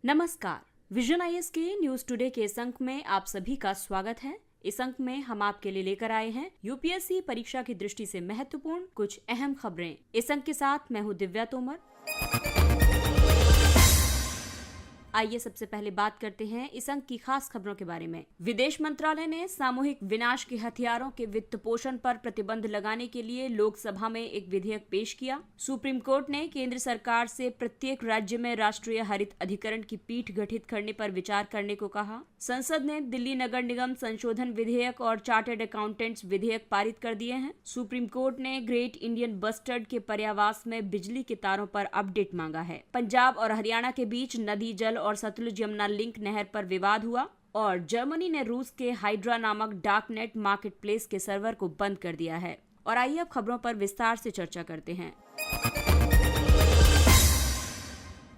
नमस्कार। Vision IAS के news today के इस अंक में आप सभी का स्वागत है। इस अंक में हम आपके लिए लेकर आए हैं यूपीएससी परीक्षा की दृष्टि से महत्वपूर्ण कुछ अहम खबरें। इस अंक के साथ मैं हूं दिव्या तोमर। आइए सबसे पहले बात करते हैं इस अंक की खास खबरों के बारे में। विदेश मंत्रालय ने सामूहिक विनाश के हथियारों के वित्त पोषण पर प्रतिबंध लगाने के लिए लोकसभा में एक विधेयक पेश किया। सुप्रीम कोर्ट ने केंद्र सरकार से प्रत्येक राज्य में राष्ट्रीय हरित अधिकरण की पीठ गठित करने पर विचार करने को कहा। संसद ने दिल्ली नगर निगम संशोधन विधेयक और चार्टर्ड अकाउंटेंट्स विधेयक पारित कर दिए हैं। सुप्रीम कोर्ट ने ग्रेट इंडियन बस्टर्ड के पर्यावास में बिजली के तारों पर अपडेट मांगा है। पंजाब और हरियाणा के बीच नदी जल और सतलुज यमुना लिंक नहर पर विवाद हुआ और जर्मनी ने रूस के हाइड्रा नामक डार्क नेट मार्केट प्लेस के सर्वर को बंद कर दिया है। और आइए अब खबरों पर विस्तार से चर्चा करते हैं।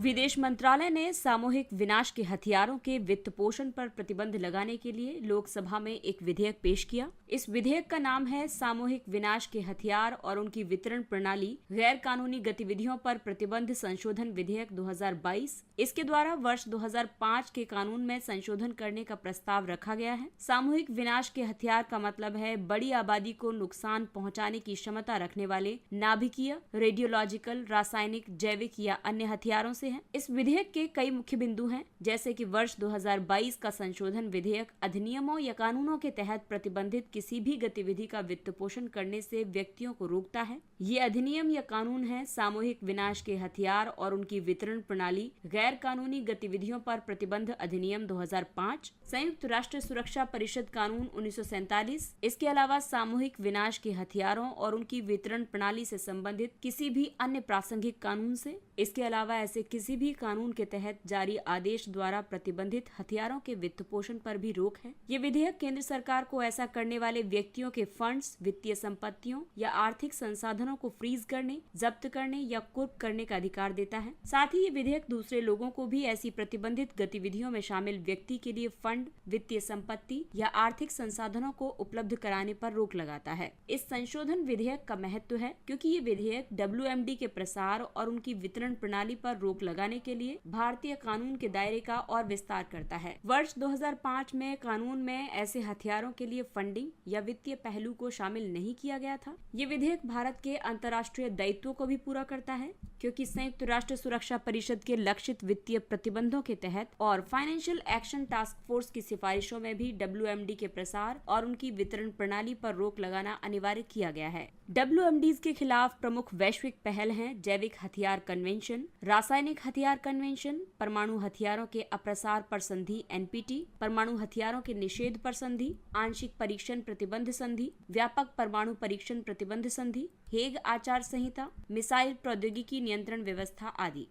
विदेश मंत्रालय ने सामूहिक विनाश के हथियारों के वित्त पोषण पर प्रतिबंध लगाने के लिए लोकसभा में एक विधेयक पेश किया। इस विधेयक का नाम है सामूहिक विनाश के हथियार और उनकी वितरण प्रणाली गैर कानूनी गतिविधियों पर प्रतिबंध संशोधन विधेयक 2022। इसके द्वारा वर्ष 2005 के कानून में संशोधन करने का प्रस्ताव रखा गया है। सामूहिक विनाश के हथियार का मतलब है बड़ी आबादी को नुकसान पहुँचाने की क्षमता रखने वाले नाभिकीय, रेडियोलॉजिकल, रासायनिक, जैविक या अन्य हथियारों से है। इस विधेयक के कई मुख्य बिंदु हैं, जैसे कि वर्ष 2022 का संशोधन विधेयक अधिनियमों या कानूनों के तहत प्रतिबंधित किसी भी गतिविधि का वित्त पोषण करने से व्यक्तियों को रोकता है। ये अधिनियम या कानून है सामूहिक विनाश के हथियार और उनकी वितरण प्रणाली गैर कानूनी गतिविधियों पर प्रतिबंध अधिनियम 2005, संयुक्त राष्ट्र सुरक्षा परिषद कानून 1947। इसके अलावा सामूहिक विनाश के हथियारों और उनकी वितरण प्रणाली से संबंधित किसी भी अन्य प्रासंगिक कानून से। इसके अलावा ऐसे किसी भी कानून के तहत जारी आदेश द्वारा प्रतिबंधित हथियारों के वित्त पोषण पर भी रोक है। ये विधेयक केंद्र सरकार को ऐसा करने वाले व्यक्तियों के फंड्स, वित्तीय संपत्तियों या आर्थिक संसाधनों को फ्रीज करने, जब्त करने या कुर्क करने का अधिकार देता है। साथ ही ये विधेयक दूसरे लोगों को भी ऐसी प्रतिबंधित गतिविधियों में शामिल व्यक्ति के लिए फंड, वित्तीय संपत्ति या आर्थिक संसाधनों को उपलब्ध कराने पर रोक लगाता है। इस संशोधन विधेयक का महत्व है क्योंकि ये विधेयक WMD के प्रसार और उनकी वितरण प्रणाली पर रोक लगाने के लिए भारतीय कानून के दायरे का और विस्तार करता है। वर्ष 2005 में कानून में ऐसे हथियारों के लिए फंडिंग या वित्तीय पहलू को शामिल नहीं किया गया था। ये विधेयक भारत के अंतर्राष्ट्रीय दायित्वों को भी पूरा करता है क्योंकि संयुक्त राष्ट्र सुरक्षा परिषद के लक्षित वित्तीय प्रतिबंधों के तहत और फाइनेंशियल एक्शन टास्क फोर्स की सिफारिशों में भी WMD के प्रसार और उनकी वितरण प्रणाली पर रोक लगाना अनिवार्य किया गया है। WMDs के खिलाफ प्रमुख वैश्विक पहल हैं जैविक हथियार कन्वेंशन, रासायनिक हथियार कन्वेंशन, परमाणु हथियारों के अप्रसार पर संधि NPT, परमाणु हथियारों के निषेध पर संधि, आंशिक परीक्षण प्रतिबंध संधि, व्यापक परमाणु परीक्षण प्रतिबंध संधि, हेग आचार संहिता, मिसाइल प्रौद्योगिकी नियंत्रण व्यवस्था आदि।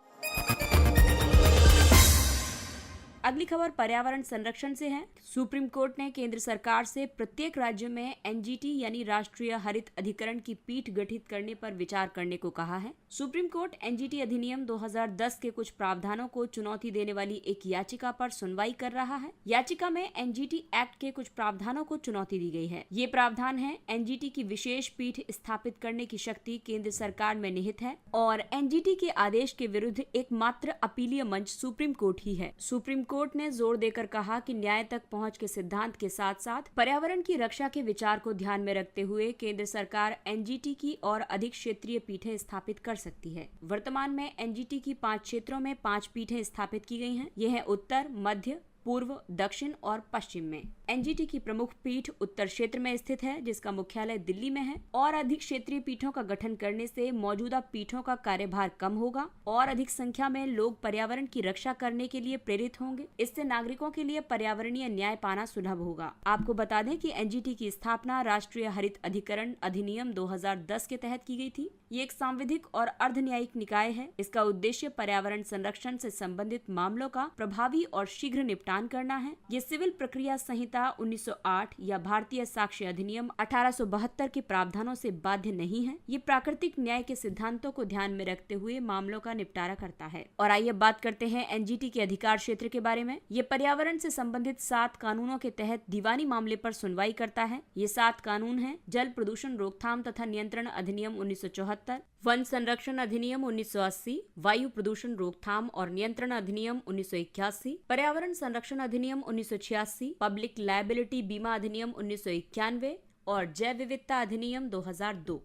अगली खबर पर्यावरण संरक्षण से है। सुप्रीम कोर्ट ने केंद्र सरकार से प्रत्येक राज्य में NGT यानी राष्ट्रीय हरित अधिकरण की पीठ गठित करने पर विचार करने को कहा है। सुप्रीम कोर्ट NGT अधिनियम 2010 के कुछ प्रावधानों को चुनौती देने वाली एक याचिका पर सुनवाई कर रहा है। याचिका में NGT एक्ट के कुछ प्रावधानों को चुनौती दी गई है। ये प्रावधान है NGT की विशेष पीठ स्थापित करने की शक्ति केंद्र सरकार में निहित है और NGT के आदेश के विरुद्ध एकमात्र अपीलीय मंच सुप्रीम कोर्ट ही है। सुप्रीम कोर्ट ने जोर देकर कहा कि न्याय तक पहुंच के सिद्धांत के साथ साथ पर्यावरण की रक्षा के विचार को ध्यान में रखते हुए केंद्र सरकार NGT की और अधिक क्षेत्रीय पीठें स्थापित कर सकती है। वर्तमान में NGT की 5 क्षेत्रों में 5 पीठें स्थापित की गई हैं। ये है उत्तर, मध्य, पूर्व, दक्षिण और पश्चिम में। NGT की प्रमुख पीठ उत्तर क्षेत्र में स्थित है जिसका मुख्यालय दिल्ली में है और अधिक क्षेत्रीय पीठों का गठन करने से मौजूदा पीठों का कार्यभार कम होगा और अधिक संख्या में लोग पर्यावरण की रक्षा करने के लिए प्रेरित होंगे। इससे नागरिकों के लिए पर्यावरणीय न्याय पाना सुलभ होगा। आपको बता दें कि NGT की स्थापना राष्ट्रीय हरित अधिकरण अधिनियम 2010 के तहत की गई थी। ये एक सांविधिक और अर्धन्यायिक निकाय है। इसका उद्देश्य पर्यावरण संरक्षण से संबंधित मामलों का प्रभावी और शीघ्र निपटान करना है। ये सिविल प्रक्रिया संहिता संहिता 1908 या भारतीय साक्ष्य अधिनियम 1872 के प्रावधानों से बाध्य नहीं है। ये प्राकृतिक न्याय के सिद्धांतों को ध्यान में रखते हुए मामलों का निपटारा करता है। और आइए बात करते हैं एनजीटी के अधिकार क्षेत्र के बारे में। ये पर्यावरण से संबंधित 7 कानूनों के तहत दीवानी मामले पर सुनवाई करता है। ये 7 कानून हैं: जल प्रदूषण रोकथाम तथा नियंत्रण अधिनियम 1974, वन संरक्षण अधिनियम 1980, वायु प्रदूषण रोकथाम और नियंत्रण अधिनियम 1981, पर्यावरण संरक्षण अधिनियम 1986, पब्लिक लायबिलिटी बीमा अधिनियम 1991 और जैव विविधता अधिनियम 2002।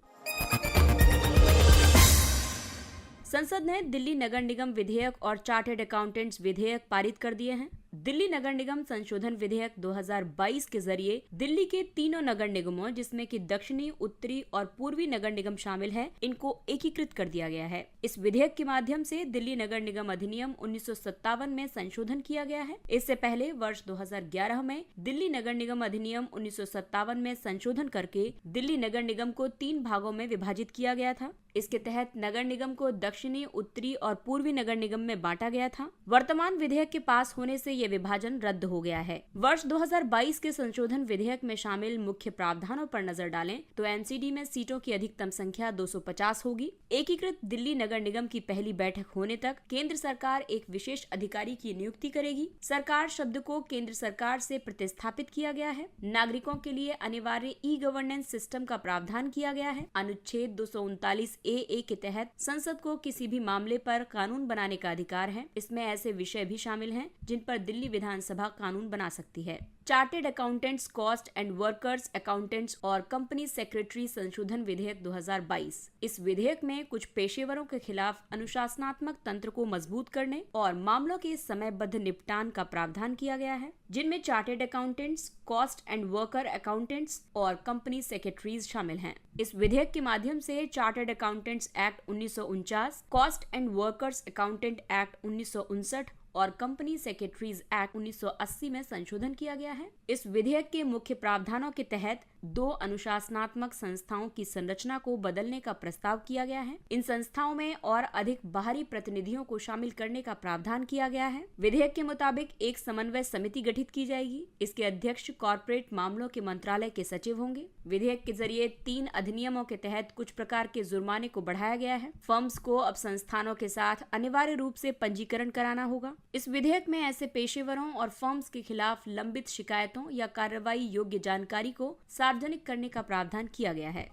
संसद ने दिल्ली नगर निगम विधेयक और चार्टर्ड अकाउंटेंट्स विधेयक पारित कर दिए हैं। दिल्ली नगर निगम संशोधन विधेयक 2022 के जरिए दिल्ली के तीनों नगर निगमों, जिसमें कि दक्षिणी, उत्तरी और पूर्वी नगर निगम शामिल है, इनको एकीकृत कर दिया गया है। इस विधेयक के माध्यम से दिल्ली नगर निगम अधिनियम 1957 में संशोधन किया गया है। इससे पहले वर्ष 2011 में दिल्ली नगर निगम अधिनियम 1957 में संशोधन करके दिल्ली नगर निगम को 3 भागों में विभाजित किया गया था। इसके तहत नगर निगम को दक्षिणी, उत्तरी और पूर्वी नगर निगम में बांटा गया था। वर्तमान विधेयक के पास होने से ये विभाजन रद्द हो गया है। वर्ष 2022 के संशोधन विधेयक में शामिल मुख्य प्रावधानों पर नजर डालें तो एनसीडी में सीटों की अधिकतम संख्या 250 होगी। एकीकृत दिल्ली नगर निगम की पहली बैठक होने तक केंद्र सरकार एक विशेष अधिकारी की नियुक्ति करेगी। सरकार शब्द को केंद्र सरकार से प्रतिस्थापित किया गया है। नागरिकों के लिए अनिवार्य ई गवर्नेंस सिस्टम का प्रावधान किया गया है। अनुच्छेद 239 ए के तहत संसद को किसी भी मामले पर कानून बनाने का अधिकार है। इसमें ऐसे विषय भी शामिल हैं जिन पर दिल्ली विधानसभा कानून बना सकती है। Chartered accountants, cost and workers accountants और कंपनी सेक्रेटरी संशोधन विधेयक 2022। इस विधेयक में कुछ पेशेवरों के खिलाफ अनुशासनात्मक तंत्र को मजबूत करने और मामलों के समयबद्ध निपटान का प्रावधान किया गया है, जिनमें chartered accountants, cost and worker accountants और कंपनी सेक्रेटरीज शामिल हैं। इस विधेयक के माध्यम से chartered accountants act 1949, cost and workers accountant act 1959 और कंपनी सेक्रेटरीज एक्ट 1980 में संशोधन किया गया है। इस विधेयक के मुख्य प्रावधानों के तहत 2 अनुशासनात्मक संस्थाओं की संरचना को बदलने का प्रस्ताव किया गया है। इन संस्थाओं में और अधिक बाहरी प्रतिनिधियों को शामिल करने का प्रावधान किया गया है। विधेयक के मुताबिक एक समन्वय समिति गठित की जाएगी। इसके अध्यक्ष कॉर्पोरेट मामलों के मंत्रालय के सचिव होंगे। विधेयक के जरिए 3 अधिनियमों के तहत कुछ प्रकार के जुर्माने को बढ़ाया गया है। फर्म्स को अब संस्थानों के साथ अनिवार्य रूप से पंजीकरण कराना होगा। इस विधेयक में ऐसे पेशेवरों और फर्म्स के खिलाफ लंबित शिकायतों या कार्रवाई योग्य जानकारी को सार्वजनिक करने का प्रावधान किया गया है।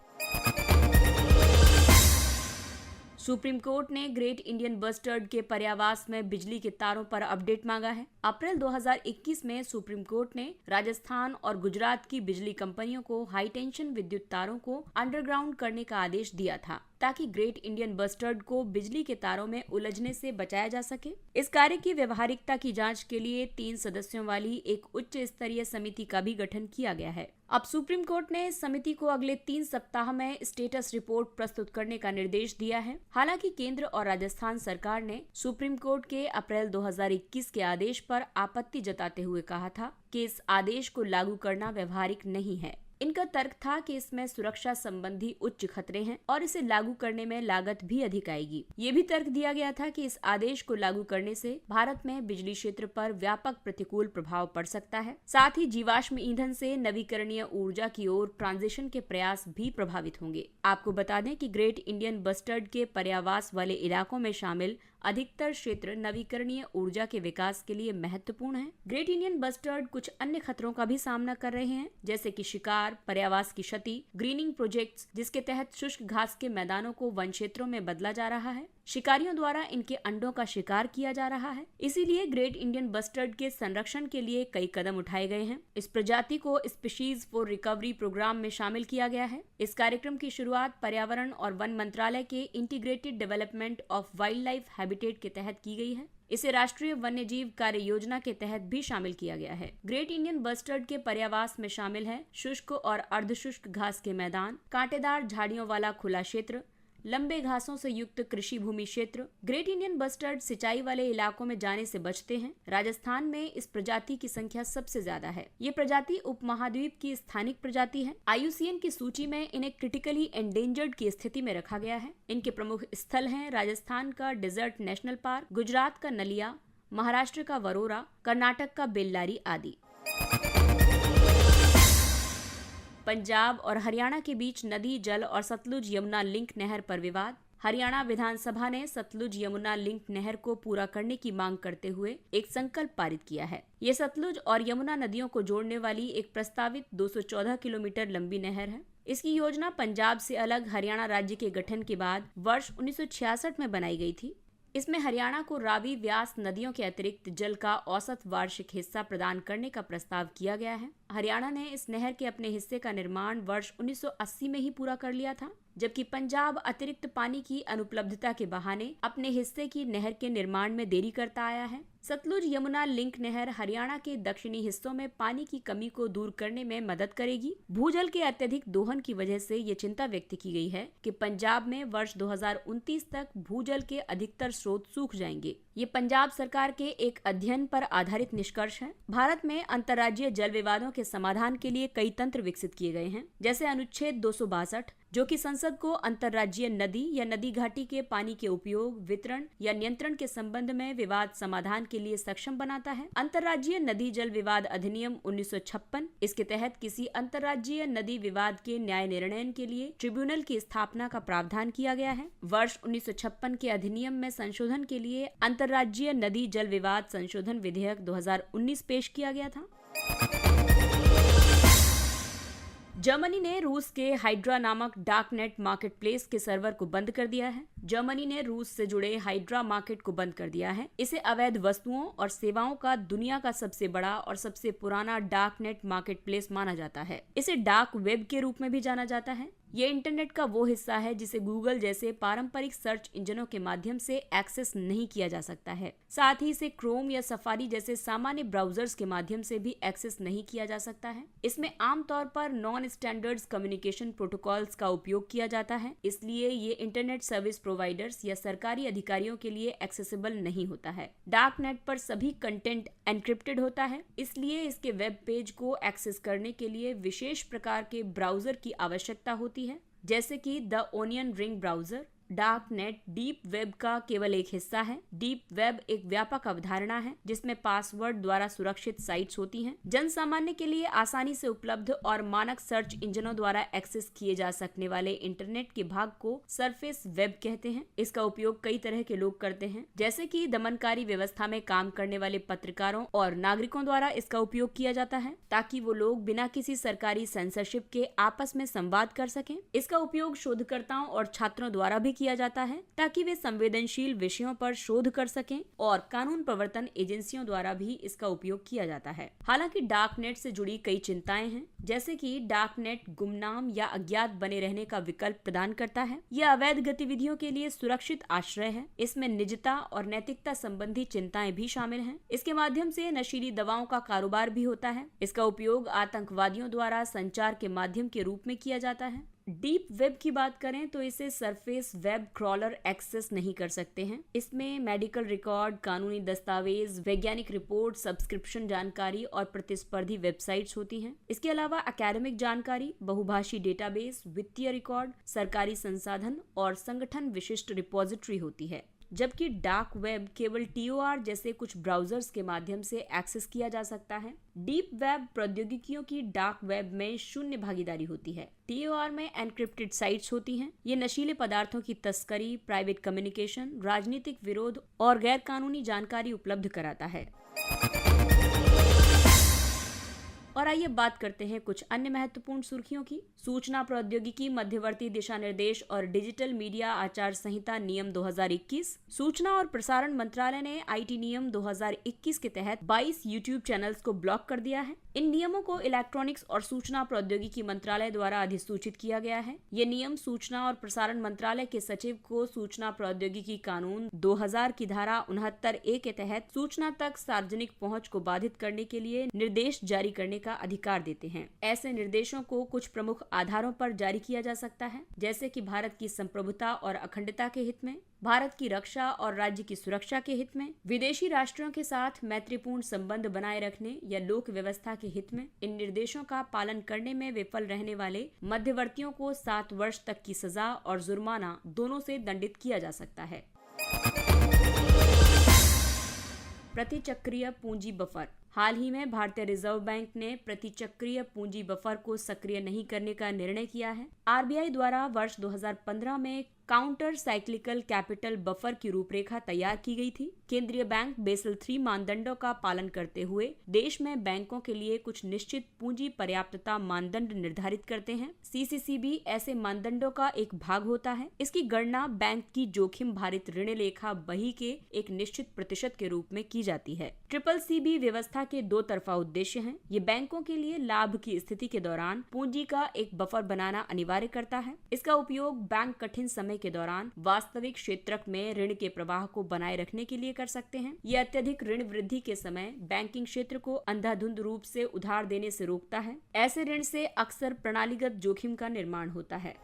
सुप्रीम कोर्ट ने ग्रेट इंडियन बस्टर्ड के पर्यावास में बिजली के तारों पर अपडेट मांगा है। अप्रैल 2021 में सुप्रीम कोर्ट ने राजस्थान और गुजरात की बिजली कंपनियों को हाई टेंशन विद्युत तारों को अंडरग्राउंड करने का आदेश दिया था, ताकि ग्रेट इंडियन बस्टर्ड को बिजली के तारों में उलझने से बचाया जा सके। इस कार्य की व्यवहारिकता की जांच के लिए 3 सदस्यों वाली एक उच्च स्तरीय समिति का भी गठन किया गया है। अब सुप्रीम कोर्ट ने इस समिति को अगले 3 सप्ताह में स्टेटस रिपोर्ट प्रस्तुत करने का निर्देश दिया है। हालांकि केंद्र और राजस्थान सरकार ने सुप्रीम कोर्ट के अप्रैल 2021 के आदेश पर आपत्ति जताते हुए कहा था कि इस आदेश को लागू करना व्यवहारिक नहीं है। इनका तर्क था कि इसमें सुरक्षा संबंधी उच्च खतरे हैं और इसे लागू करने में लागत भी अधिक आएगी। ये भी तर्क दिया गया था कि इस आदेश को लागू करने से भारत में बिजली क्षेत्र पर व्यापक प्रतिकूल प्रभाव पड़ सकता है। साथ ही जीवाश्म ईंधन से नवीकरणीय ऊर्जा की ओर ट्रांजिशन के प्रयास भी प्रभावित होंगे। आपको बता दें कि ग्रेट इंडियन बस्टर्ड के पर्यावास वाले इलाकों में शामिल अधिकतर क्षेत्र नवीकरणीय ऊर्जा के विकास के लिए महत्वपूर्ण है। ग्रेट इंडियन बस्टर्ड कुछ अन्य खतरों का भी सामना कर रहे हैं, जैसे कि शिकार, पर्यावास की क्षति, ग्रीनिंग प्रोजेक्ट्स, जिसके तहत शुष्क घास के मैदानों को वन क्षेत्रों में बदला जा रहा है। शिकारियों द्वारा इनके अंडों का शिकार किया जा रहा है। इसीलिए ग्रेट इंडियन बस्टर्ड के संरक्षण के लिए कई कदम उठाए गए हैं। इस प्रजाति को स्पीशीज फॉर रिकवरी प्रोग्राम में शामिल किया गया है। इस कार्यक्रम की शुरुआत पर्यावरण और वन मंत्रालय के integrated development of wild life habitat के तहत की गई है। इसे राष्ट्रीय वन्यजीव कार्य योजना के तहत भी शामिल किया गया है। ग्रेट इंडियन बस्टर्ड के पर्यावास में शामिल है शुष्क और अर्धशुष्क घास के मैदान, कांटेदार झाड़ियों वाला खुला क्षेत्र, लंबे घासों से युक्त कृषि भूमि क्षेत्र। ग्रेट इंडियन बस्टर्ड सिंचाई वाले इलाकों में जाने से बचते हैं। राजस्थान में इस प्रजाति की संख्या सबसे ज्यादा है। ये प्रजाति उपमहाद्वीप की स्थानिक प्रजाति है। IUCN की सूची में इन्हें क्रिटिकली एंडेंजर्ड की स्थिति में रखा गया है। इनके प्रमुख स्थल हैं राजस्थान का डेजर्ट नेशनल पार्क, गुजरात का नलिया, महाराष्ट्र का वरोरा, कर्नाटक का बेल्लारी आदि। पंजाब और हरियाणा के बीच नदी जल और सतलुज यमुना लिंक नहर पर विवाद। हरियाणा विधानसभा ने सतलुज यमुना लिंक नहर को पूरा करने की मांग करते हुए एक संकल्प पारित किया है। ये सतलुज और यमुना नदियों को जोड़ने वाली एक प्रस्तावित 214 किलोमीटर लंबी नहर है। इसकी योजना पंजाब से अलग हरियाणा राज्य के गठन के बाद वर्ष 1966 में बनाई गई थी। इसमें हरियाणा को रावी व्यास नदियों के अतिरिक्त जल का औसत वार्षिक हिस्सा प्रदान करने का प्रस्ताव किया गया है। हरियाणा ने इस नहर के अपने हिस्से का निर्माण वर्ष 1980 में ही पूरा कर लिया था, जबकि पंजाब अतिरिक्त पानी की अनुपलब्धता के बहाने अपने हिस्से की नहर के निर्माण में देरी करता आया है। सतलुज यमुना लिंक नहर हरियाणा के दक्षिणी हिस्सों में पानी की कमी को दूर करने में मदद करेगी। भूजल के अत्यधिक दोहन की वजह से ये चिंता व्यक्त की गई है कि पंजाब में वर्ष 2029 तक भूजल के अधिकतर स्रोत सूख जाएंगे। ये पंजाब सरकार के एक अध्ययन पर आधारित निष्कर्ष है। भारत में अंतर्राज्यीय जल विवादों के समाधान के लिए कई तंत्र विकसित किए गए हैं, जैसे अनुच्छेद 262 जो कि संसद को अंतर्राज्यीय नदी या नदी घाटी के पानी के उपयोग, वितरण या नियंत्रण के संबंध में विवाद समाधान के लिए सक्षम बनाता है। अंतर्राज्यीय नदी जल विवाद अधिनियम 1956, इसके तहत किसी अंतर्राज्यीय नदी विवाद के न्याय निर्णय के लिए ट्रिब्यूनल की स्थापना का प्रावधान किया गया है। वर्ष 1956 के अधिनियम में संशोधन के लिए अंतर्राज्यीय नदी जल विवाद संशोधन विधेयक 2019 पेश किया गया था। जर्मनी ने रूस के हाइड्रा नामक डार्क नेट मार्केट प्लेस के सर्वर को बंद कर दिया है। जर्मनी ने रूस से जुड़े हाइड्रा मार्केट को बंद कर दिया है। इसे अवैध वस्तुओं और सेवाओं का दुनिया का सबसे बड़ा और सबसे पुराना डार्क नेट मार्केट प्लेस माना जाता है। इसे डार्क वेब के रूप में भी जाना जाता है। ये इंटरनेट का वो हिस्सा है जिसे गूगल जैसे पारंपरिक सर्च इंजनों के माध्यम से एक्सेस नहीं किया जा सकता है। साथ ही इसे क्रोम या सफारी जैसे सामान्य ब्राउजर्स के माध्यम से भी एक्सेस नहीं किया जा सकता है। इसमें आमतौर पर नॉन स्टैंडर्ड्स कम्युनिकेशन प्रोटोकॉल्स का उपयोग किया जाता है, इसलिए ये इंटरनेट सर्विस प्रोवाइडर्स या सरकारी अधिकारियों के लिए एक्सेसिबल नहीं होता है। डार्क नेट पर सभी कंटेंट एनक्रिप्टेड होता है, इसलिए इसके वेब पेज को एक्सेस करने के लिए विशेष प्रकार के ब्राउजर की आवश्यकता होती है, जैसे कि the onion ring browser. Dark net deep web का केवल एक हिस्सा है। डीप वेब एक व्यापक अवधारणा है जिसमें पासवर्ड द्वारा सुरक्षित साइट्स होती हैं। जन सामान्य के लिए आसानी से उपलब्ध और मानक सर्च इंजनों द्वारा एक्सेस किए जा सकने वाले इंटरनेट के भाग को सरफेस वेब कहते हैं। इसका उपयोग कई तरह के लोग करते हैं, जैसे कि दमनकारी व्यवस्था में काम करने वाले पत्रकारों और नागरिकों द्वारा इसका उपयोग किया जाता है, ताकि वो लोग बिना किसी सरकारी सेंसरशिप के आपस में संवाद कर सकें। इसका उपयोग शोधकर्ताओं और छात्रों द्वारा भी किया जाता है, ताकि वे संवेदनशील विषयों पर शोध कर सकें, और कानून प्रवर्तन एजेंसियों द्वारा भी इसका उपयोग किया जाता है। हालांकि डार्क नेट से जुड़ी कई चिंताएं हैं, जैसे कि डार्क नेट गुमनाम या अज्ञात बने रहने का विकल्प प्रदान करता है। यह अवैध गतिविधियों के लिए सुरक्षित आश्रय है। इसमें निजता और नैतिकता संबंधी चिंताएं भी शामिल हैं। इसके माध्यम से नशीली दवाओं का कारोबार भी होता है। इसका उपयोग आतंकवादियों द्वारा संचार के माध्यम के रूप में किया जाता है। डीप वेब की बात करें तो इसे सरफेस वेब क्रॉलर एक्सेस नहीं कर सकते हैं। इसमें मेडिकल रिकॉर्ड, कानूनी दस्तावेज, वैज्ञानिक रिपोर्ट, सब्सक्रिप्शन जानकारी और प्रतिस्पर्धी वेबसाइट्स होती हैं। इसके अलावा एकेडमिक जानकारी, बहुभाषी डेटाबेस, वित्तीय रिकॉर्ड, सरकारी संसाधन और संगठन विशिष्ट रिपोजिटरी होती है। जबकि डार्क वेब केवल TOR जैसे कुछ ब्राउजर्स के माध्यम से एक्सेस किया जा सकता है। डीप वेब प्रौद्योगिकियों की डार्क वेब में शून्य भागीदारी होती है। TOR में एनक्रिप्टेड साइट्स होती हैं। ये नशीले पदार्थों की तस्करी, प्राइवेट कम्युनिकेशन, राजनीतिक विरोध और गैर कानूनी जानकारी उपलब्ध कराता है। और आइए बात करते हैं कुछ अन्य महत्वपूर्ण सुर्खियों की। सूचना प्रौद्योगिकी मध्यवर्ती दिशा निर्देश और डिजिटल मीडिया आचार संहिता नियम 2021। सूचना और प्रसारण मंत्रालय ने IT नियम 2021 के तहत 22 YouTube चैनल्स को ब्लॉक कर दिया है। इन नियमों को इलेक्ट्रॉनिक्स और सूचना प्रौद्योगिकी मंत्रालय द्वारा अधिसूचित किया गया है। ये नियम सूचना और प्रसारण मंत्रालय के सचिव को सूचना प्रौद्योगिकी कानून 2000 की धारा 69A के तहत सूचना तक सार्वजनिक पहुंच को बाधित करने के लिए निर्देश जारी करने का अधिकार देते हैं। ऐसे निर्देशों को कुछ प्रमुख आधारों पर जारी किया जा सकता है, जैसे कि भारत की संप्रभुता और अखंडता के हित में, भारत की रक्षा और राज्य की सुरक्षा के हित में, विदेशी राष्ट्रों के साथ मैत्रीपूर्ण संबंध बनाए रखने या लोक व्यवस्था के हित में। इन निर्देशों का पालन करने में विफल रहने वाले मध्यवर्तियों को 7 वर्ष तक की सजा और जुर्माना दोनों से दंडित किया जा सकता है। प्रतिचक्रीय पूंजी बफर। हाल ही में भारतीय रिजर्व बैंक ने प्रतिचक्रीय पूंजी बफर को सक्रिय नहीं करने का निर्णय किया है। आरबीआई द्वारा वर्ष 2015 में काउंटर साइक्लिकल कैपिटल बफर की रूपरेखा तैयार की गई थी। केंद्रीय बैंक बेसल 3 मानदंडों का पालन करते हुए देश में बैंकों के लिए कुछ निश्चित पूंजी पर्याप्तता मानदंड निर्धारित करते हैं। सीसीसीबी ऐसे मानदंडों का एक भाग होता है। इसकी गणना बैंक की जोखिम भारित ऋण लेखा बही के एक निश्चित प्रतिशत के रूप में की जाती है। CCCB व्यवस्था के दो तरफा उद्देश्य हैं। ये बैंकों के लिए लाभ की स्थिति के दौरान पूंजी का एक बफर बनाना अनिवार्य करता है। इसका उपयोग बैंक कठिन समय के दौरान वास्तविक क्षेत्रक में ऋण के प्रवाह को बनाए रखने के लिए कर सकते हैं। यह अत्यधिक ऋण वृद्धि के समय बैंकिंग क्षेत्र को अंधाधुंध रूप से उधार देने से रोकता है। ऐसे ऋण से अक्सर प्रणालीगत जोखिम का निर्माण होता है।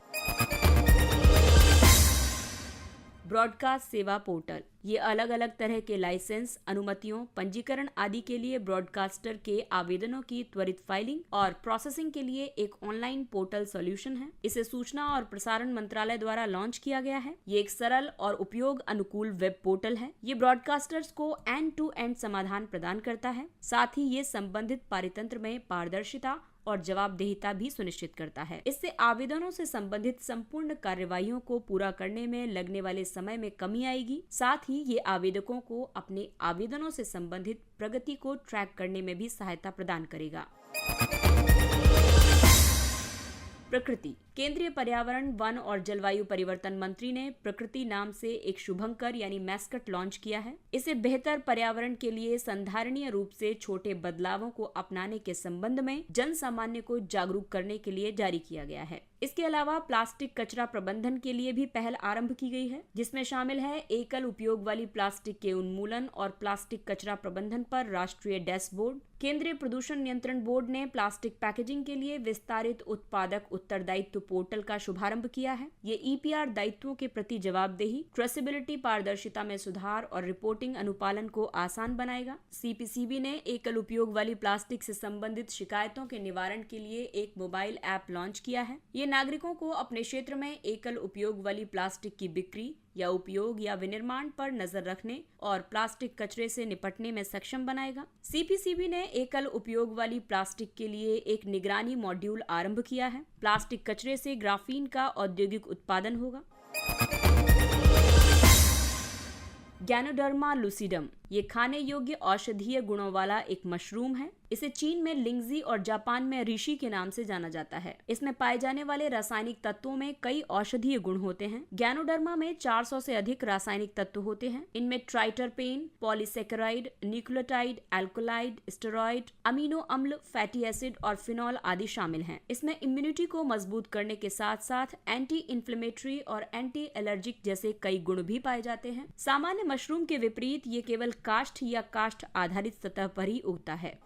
ब्रॉडकास्ट सेवा पोर्टल ये अलग अलग तरह के लाइसेंस, अनुमतियों, पंजीकरण आदि के लिए ब्रॉडकास्टर के आवेदनों की त्वरित फाइलिंग और प्रोसेसिंग के लिए एक ऑनलाइन पोर्टल सॉल्यूशन है। इसे सूचना और प्रसारण मंत्रालय द्वारा लॉन्च किया गया है। ये एक सरल और उपयोग अनुकूल वेब पोर्टल है। ये ब्रॉडकास्टर्स को एंड टू एंड समाधान प्रदान करता है। साथ ही ये संबंधित पारितंत्र में पारदर्शिता और जवाबदेहिता भी सुनिश्चित करता है। इससे आवेदनों से संबंधित संपूर्ण कार्यवाहियों को पूरा करने में लगने वाले समय में कमी आएगी। साथ ही ये आवेदकों को अपने आवेदनों से संबंधित प्रगति को ट्रैक करने में भी सहायता प्रदान करेगा। प्रकृति केंद्रीय पर्यावरण, वन और जलवायु परिवर्तन मंत्री ने प्रकृति नाम से एक शुभंकर यानी मैस्कट लॉन्च किया है। इसे बेहतर पर्यावरण के लिए संधारणीय रूप से छोटे बदलावों को अपनाने के संबंध में जन सामान्य को जागरूक करने के लिए जारी किया गया है। इसके अलावा प्लास्टिक कचरा प्रबंधन के लिए भी पहल आरंभ की गई है, जिसमें शामिल है एकल उपयोग वाली प्लास्टिक के उन्मूलन और प्लास्टिक कचरा प्रबंधन पर राष्ट्रीय डैशबोर्ड। केंद्रीय प्रदूषण नियंत्रण बोर्ड ने प्लास्टिक पैकेजिंग के लिए विस्तारित उत्पादक उत्तरदायित्व पोर्टल का शुभारंभ किया है। ये EPR दायित्वों के प्रति जवाबदेही, ट्रेसेबिलिटी, पारदर्शिता में सुधार और रिपोर्टिंग अनुपालन को आसान बनाएगा। CPCB ने एकल उपयोग वाली प्लास्टिक से संबंधित शिकायतों के निवारण के लिए एक मोबाइल ऐप लॉन्च किया है। ये नागरिकों को अपने क्षेत्र में एकल उपयोग वाली प्लास्टिक की बिक्री या उपयोग या विनिर्माण पर नजर रखने और प्लास्टिक कचरे से निपटने में सक्षम बनाएगा। CPCB ने एकल उपयोग वाली प्लास्टिक के लिए एक निगरानी मॉड्यूल आरंभ किया है। प्लास्टिक कचरे से ग्राफीन का औद्योगिक उत्पादन होगा। गैनोडर्मा लूसिडम ये खाने योग्य औषधीय गुणों वाला एक मशरूम है। इसे चीन में लिंगजी और जापान में ऋषि के नाम से जाना जाता है। इसमें पाए जाने वाले रासायनिक तत्वों में कई औषधीय गुण होते हैं। गैनोडर्मा में 400 से अधिक रासायनिक तत्व होते हैं। इनमें triterpene, polysaccharide, nucleotide, alkaloid, steroid, amino अम्ल, फैटी एसिड और फिनॉल आदि शामिल हैं। इसमें इम्यूनिटी को मजबूत करने के साथ साथ एंटी इन्फ्लेमेटरी और एंटी एलर्जिक जैसे कई गुण भी पाए जाते हैं। सामान्य मशरूम के विपरीत ये केवल काष्ठ या काष्ठ आधारित सतह पर ही उगता है।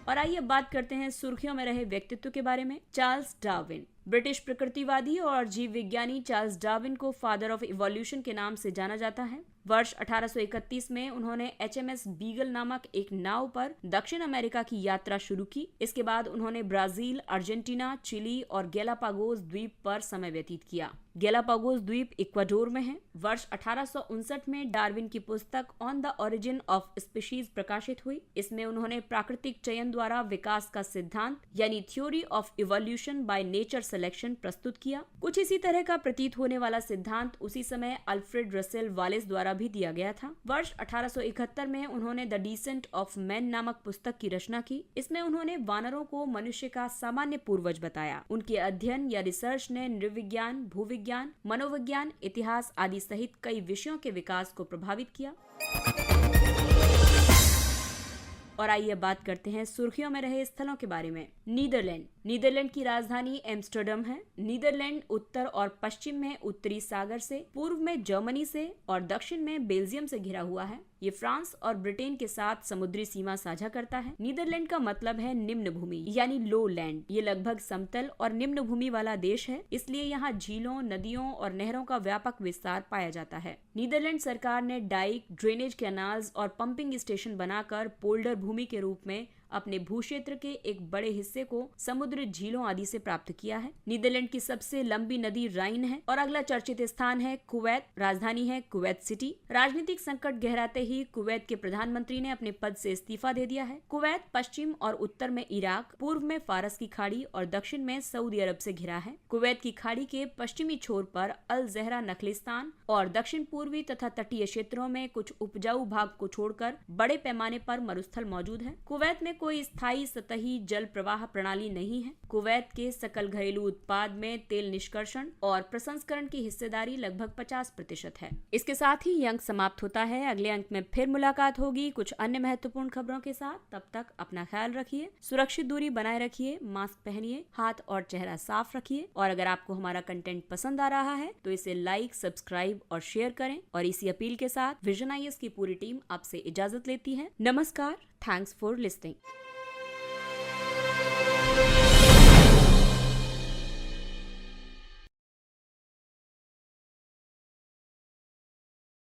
और आइए बात करते हैं सुर्खियों में रहे व्यक्तित्व के बारे में। चार्ल्स डार्विन ब्रिटिश प्रकृतिवादी और जीव विज्ञानी चार्ल्स डार्विन को फादर ऑफ इवोल्यूशन के नाम से जाना जाता है। वर्ष 1831 में उन्होंने HMS बीगल नामक एक नाव पर दक्षिण अमेरिका की यात्रा शुरू की। इसके बाद उन्होंने ब्राजील, अर्जेंटीना, चिली और गैलापागोस द्वीप पर समय व्यतीत किया। गैलापागोस द्वीप इक्वाडोर में है। वर्ष 1859 में डार्विन की पुस्तक on the origin of species प्रकाशित हुई। इसमें उन्होंने प्राकृतिक चयन द्वारा विकास का सिद्धांत यानी theory of evolution by nature selection प्रस्तुत किया। कुछ इसी तरह का प्रतीत होने वाला सिद्धांत उसी समय अल्फ्रेड रसेल वालेस द्वारा भी दिया गया था। वर्ष 1871 में उन्होंने द डिसेंट ऑफ मैन नामक पुस्तक की रचना की। इसमें उन्होंने वानरों को मनुष्य का सामान्य पूर्वज बताया। उनके अध्ययन या रिसर्च ने नृविज्ञान, भूविज्ञान, मनोविज्ञान, इतिहास आदि सहित कई विषयों के विकास को प्रभावित किया। और आइए बात करते हैं सुर्खियों में रहे स्थलों के बारे में। नीदरलैंड की राजधानी एम्स्टर्डम है। नीदरलैंड उत्तर और पश्चिम में उत्तरी सागर से, पूर्व में जर्मनी से और दक्षिण में बेल्जियम से घिरा हुआ है। ये फ्रांस और ब्रिटेन के साथ समुद्री सीमा साझा करता है। नीदरलैंड का मतलब है निम्न भूमि यानी लो लैंड। ये लगभग समतल और निम्न भूमि वाला देश है, इसलिए यहाँ झीलों, नदियों और नहरों का व्यापक विस्तार पाया जाता है। नीदरलैंड सरकार ने डाइक, ड्रेनेज कैनाल्स और पंपिंग स्टेशन बनाकर पोल्डर भूमि के रूप में अपने भूक्षेत्र के एक बड़े हिस्से को समुद्र, झीलों आदि से प्राप्त किया है। नीदरलैंड की सबसे लंबी नदी राइन है और अगला चर्चित स्थान है कुवैत। राजधानी है कुवैत सिटी। राजनीतिक संकट गहराते ही कुवैत के प्रधानमंत्री ने अपने पद से इस्तीफा दे दिया है। कुवैत पश्चिम और उत्तर में इराक, पूर्व में फारस की खाड़ी और दक्षिण में सऊदी अरब से घिरा है। कुवैत की खाड़ी के पश्चिमी छोर पर अल जहरा नखलिस्तान और दक्षिण पूर्वी तथा तटीय क्षेत्रों में कुछ उपजाऊ भाग को छोड़कर बड़े पैमाने पर मरुस्थल मौजूद है। कुवैत में कोई स्थायी सतही जल प्रवाह प्रणाली नहीं है। कुवैत के सकल घरेलू उत्पाद में तेल निष्कर्षण और प्रसंस्करण की हिस्सेदारी लगभग 50% है। इसके साथ ही ये अंक समाप्त होता है। अगले अंक में फिर मुलाकात होगी कुछ अन्य महत्वपूर्ण खबरों के साथ। तब तक अपना ख्याल रखिए, सुरक्षित दूरी बनाए रखिए, मास्क पहनिए, हाथ और चेहरा साफ रखिए और अगर आपको हमारा कंटेंट पसंद आ रहा है तो इसे लाइक, सब्सक्राइब और शेयर करें। और इसी अपील के साथ विजन IAS की पूरी टीम आपसे इजाजत लेती है। नमस्कार। Thanks for listening.